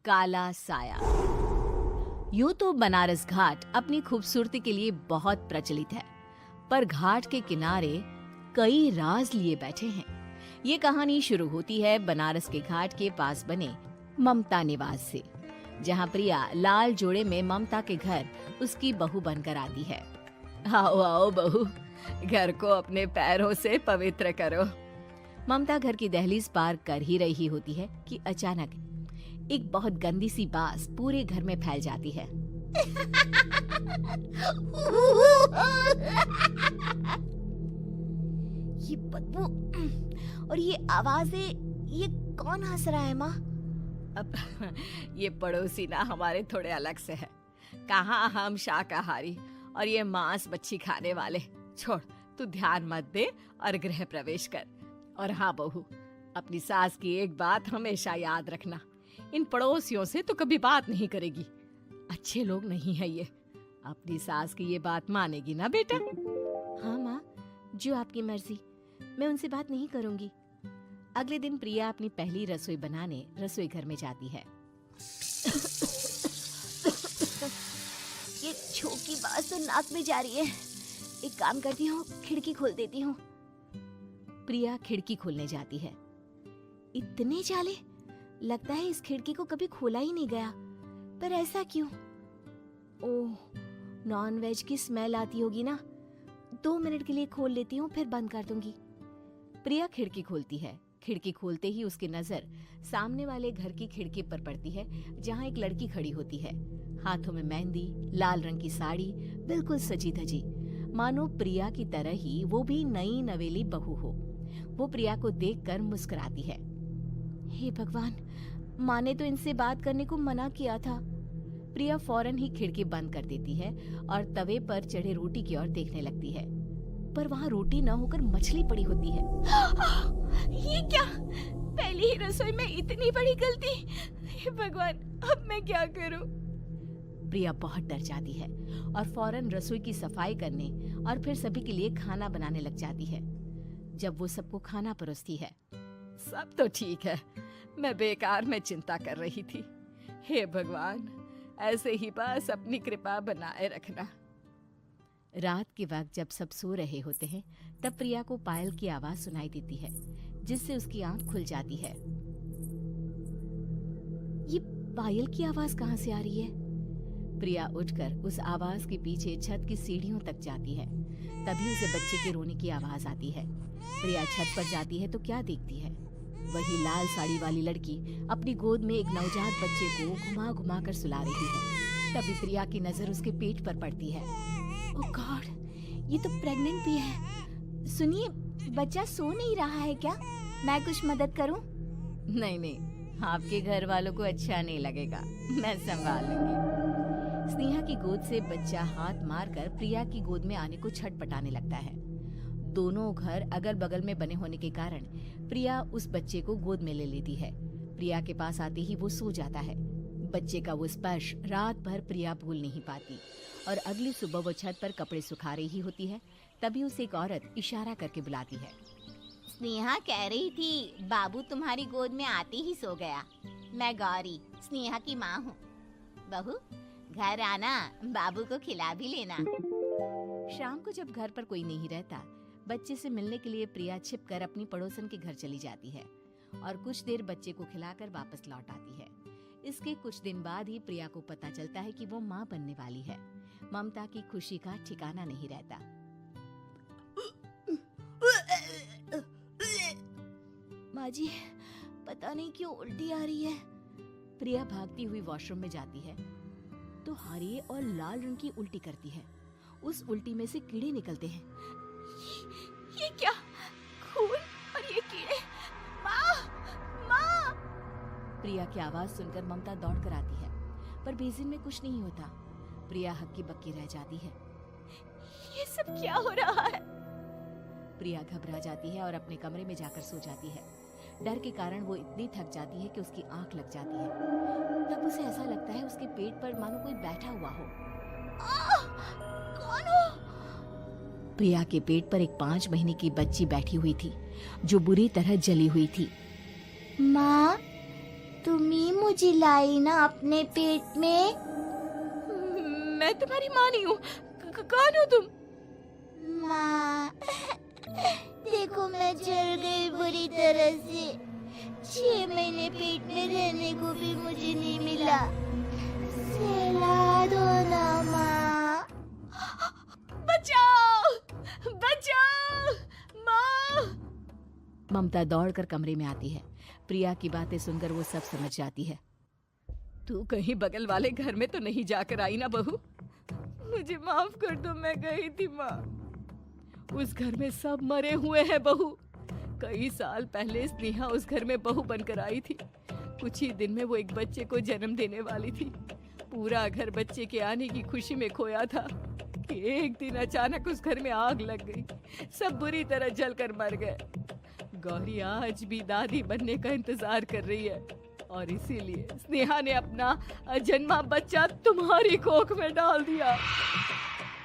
काला साया। यूं तो बनारस घाट अपनी खूबसूरती के लिए बहुत प्रचलित है, पर घाट के किनारे कई राज लिए बैठे हैं। ये कहानी शुरू होती है बनारस के घाट के पास बने ममता निवास से, जहां प्रिया लाल जोड़े में ममता के घर उसकी बहू बनकर आती है। आओ आओ बहू, घर को अपने पैरों से पवित्र करो। ममता घर की दहलीज पार कर ही रही होती है कि अचानक एक बहुत गंदी सी बास पूरे घर में फैल जाती है। ये बदबू और ये आवाजें, ये कौन हंस रहा है माँ? अब ये पड़ोसी ना हमारे थोड़े अलग से है। कहाँ हम शाकाहारी और ये मांस मच्छी खाने वाले। छोड़, तू ध्यान मत दे और गृह प्रवेश कर। और हाँ बहू, अपनी सास की एक बात हमेशा याद रखना, इन पड़ोसियों से तो कभी बात नहीं करेगी। अच्छे लोग नहीं है ये। अपनी सास की ये बात मानेगी ना बेटा? हाँ माँ, जो आपकी मर्जी, मैं उनसे बात नहीं करूंगी। अगले दिन प्रिया अपनी पहली रसोई बनाने रसोई घर में जाती है। ये छोकी बात तो नाक में जा रही है। एक काम करती हूँ, खिड़की खोल देती हूँ। प्रिया खिड़की खोलने जाती है। इतने जाले, लगता है इस खिड़की को कभी खोला ही नहीं गया। पर ऐसा क्यों? ओह, नॉन वेज की स्मेल आती होगी ना। 2 मिनट के लिए खोल लेती हूँ, फिर बंद कर दूंगी। प्रिया खिड़की खोलती है। खिड़की खोलते ही उसकी नजर सामने वाले घर की खिड़की पर पड़ती है, जहाँ एक लड़की खड़ी होती है। हाथों में मेहंदी, लाल रंग की साड़ी, बिल्कुल सजी धजी, मानो प्रिया की तरह ही वो भी नई नवेली बहू हो। वो प्रिया को देखकर मुस्कुराती है। हे भगवान, माँ ने तो इनसे बात करने को मना किया था। प्रिया फौरन ही खिड़की बंद कर देती है और तवे पर चढ़े रोटी की ओर देखने लगती है, पर वहाँ रोटी न होकर मछली पड़ी होती है। ये क्या? पहली ही रसोई में इतनी बड़ी गलती। हे भगवान, अब मैं क्या करूं? प्रिया बहुत डर जाती है और फौरन रसोई की सफाई करने और फिर सभी के लिए खाना बनाने लग जाती है। जब वो सबको खाना परोसती है, सब तो ठीक है, मैं बेकार में चिंता कर रही थी। हे भगवान, ऐसे ही बस अपनी कृपा बनाए रखना। रात के वक्त जब सब सो रहे होते हैं, तब प्रिया को पायल की आवाज सुनाई देती है, जिससे उसकी आंख खुल जाती है। ये पायल की आवाज कहाँ से आ रही है? प्रिया उठकर उस आवाज के पीछे छत की सीढ़ियों तक जाती है। तभी उसे बच्चे के रोने की आवाज आती है। प्रिया छत पर जाती है तो क्या देखती है? वही लाल साड़ी वाली लड़की अपनी गोद में एक नवजात बच्चे को घुमा घुमा कर सुला रही है। तभी प्रिया की नजर उसके पेट पर पड़ती है। ओह गॉड, ये तो प्रेग्नेंट भी है। सुनिए, बच्चा सो नहीं रहा है क्या? मैं कुछ मदद करूं? नहीं नहीं, आपके घर वालों को अच्छा नहीं लगेगा, मैं संभाल लूंगी। स्नेहा की गोद से बच्चा हाथ मारकर प्रिया की गोद में आने को छटपटाने लगता है। दोनों घर अगल बगल में बने होने के कारण प्रिया उस बच्चे को गोद में ले लेती है। प्रिया के पास आते ही वो सो जाता है। बच्चे का वो स्पर्श रात भर प्रिया भूल नहीं पाती और अगली सुबह वो छत पर कपड़े सुखा रही होती है। तभी उसे एक औरत इशारा करके बुलाती है। स्नेहा कह रही थी बाबू तुम्हारी गोद में आते ही सो गया। मैं गौरी, स्नेहा की माँ हूँ। बहू, घर आना, बाबू को खिला भी लेना। शाम को जब घर पर कोई नहीं रहता, बच्चे से मिलने के लिए प्रिया छिपकर अपनी पड़ोसन के घर चली जाती है और कुछ देर बच्चे को खिलाकर वापस लौट आती है। इसके कुछ दिन बाद ही प्रिया को पता चलता है कि वो माँ बनने वाली है। ममता की खुशी का ठिकाना नहीं रहता। माँ जी, पता नहीं क्यों उल्टी आ रही है। प्रिया भागती हुई वॉशरूम में जाती है तो हरे और लाल रंग की उल्टी करती है। उस उल्टी में से कीड़े निकलते हैं। ये क्या? खून और ये कीड़े! माँ! माँ! प्रिया की आवाज सुनकर ममता दौड़ कर आती है, पर बेसिन में कुछ नहीं होता। प्रिया हक्की बक्की रह जाती है। ये सब क्या हो रहा है? प्रिया घबरा जाती है और अपने कमरे में जाकर सो जाती है। डर के कारण वो इतनी थक जाती है कि उसकी आंख लग जाती है। तब उसे ऐसा लगता है उसके पेट पर मानो कोई बैठा हुआ हो। कौन हो? प्रिया के पेट पर एक 5 महीने की बच्ची बैठी हुई थी, जो बुरी तरह जली हुई थी। माँ, तुम ही मुझे लाई ना अपने पेट में। मैं तुम्हारी माँ नहीं हूँ। कौन हो तुम? माँ, देखो मैं जल गई बुरी तरह से। 6 महीने पेट में रहने को भी मुझे नहीं मिला। सहला दो ना माँ। बचाओ, बचाओ, माँ। ममता दौड़कर कमरे में आती है। प्रिया की बातें सुनकर वो सब समझ जाती है। तू कहीं बगल वाले घर में तो नहीं जाकर आई ना बहू? मुझे माफ कर दो, मैं गई थी माँ। उस घर में सब मरे हुए हैं बहू। कई साल पहले स्नेहा उस घर में बहू बनकर आई थी। कुछ ही दिन में वो एक बच्चे को जन्म देने वाली थी। पूरा घर बच्चे के आने की खुशी में खोया था कि एक दिन अचानक उस घर में आग लग गई। सब बुरी तरह जलकर मर गए। गौरी आज भी दादी बनने का इंतजार कर रही है और इसीलिए स्नेहा ने अपना अजन्मा बच्चा तुम्हारी कोख में डाल दिया।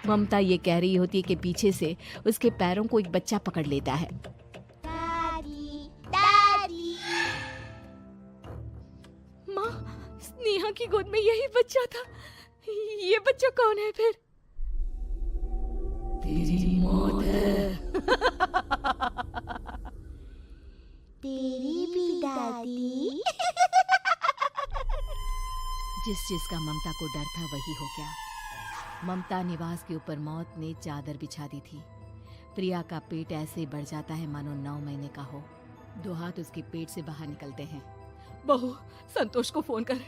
ममता ये कह रही होती है कि पीछे से उसके पैरों को एक बच्चा पकड़ लेता है। दादी, दादी। माँ, स्नेहा की गोद में यही बच्चा था। ये बच्चा कौन है फिर? तेरी मौत है। तेरी भी दादी। जिस चीज का ममता को डर था वही हो गया। ममता निवास के ऊपर मौत ने चादर बिछा दी थी। प्रिया का पेट ऐसे बढ़ जाता है मानो 9 महीने का हो। 2 हाथ उसके पेट से बाहर निकलते हैं। बहू, संतोष को फोन कर,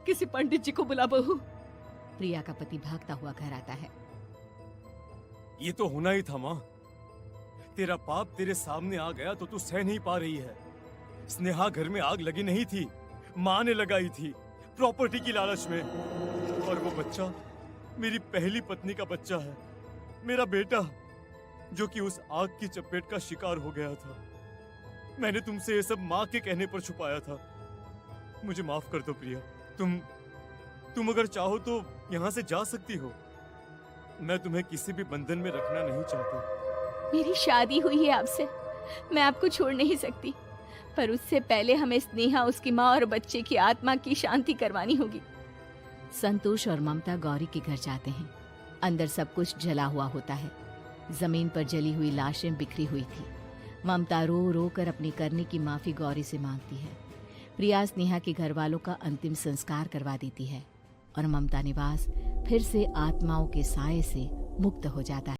किसी पंडित जी को बुला बहू। प्रिया का पति भागता हुआ घर आता है। ये तो होना ही था माँ। तेरा पाप तेरे सामने आ गया तो तू सह नहीं पा रही है। स्नेहा घर में आग लगी नहीं थी, माँ ने लगाई थी, प्रॉपर्टी की लालच में। और वो बच्चा मेरी पहली पत्नी का बच्चा है, मेरा बेटा, जो कि उस आग की चपेट का शिकार हो गया था। मैंने तुमसे ये सब माँ के कहने पर छुपाया था। मुझे माफ कर दो प्रिया। तुम अगर चाहो तो यहाँ से जा सकती हो। मैं तुम्हें किसी भी बंधन में रखना नहीं चाहता। मेरी शादी हुई है आपसे, मैं आपको छोड़ नहीं सकती, पर उससे पहले हमें स्नेहा, उसकी माँ और बच्चे की आत्मा की शांति करवानी होगी। संतोष और ममता गौरी के घर जाते हैं। अंदर सब कुछ जला हुआ होता है। जमीन पर जली हुई लाशें बिखरी हुई थी। ममता रो रो कर अपने करने की माफी गौरी से मांगती है। प्रिया स्नेहा के घर वालों का अंतिम संस्कार करवा देती है और ममता निवास फिर से आत्माओं के साए से मुक्त हो जाता है।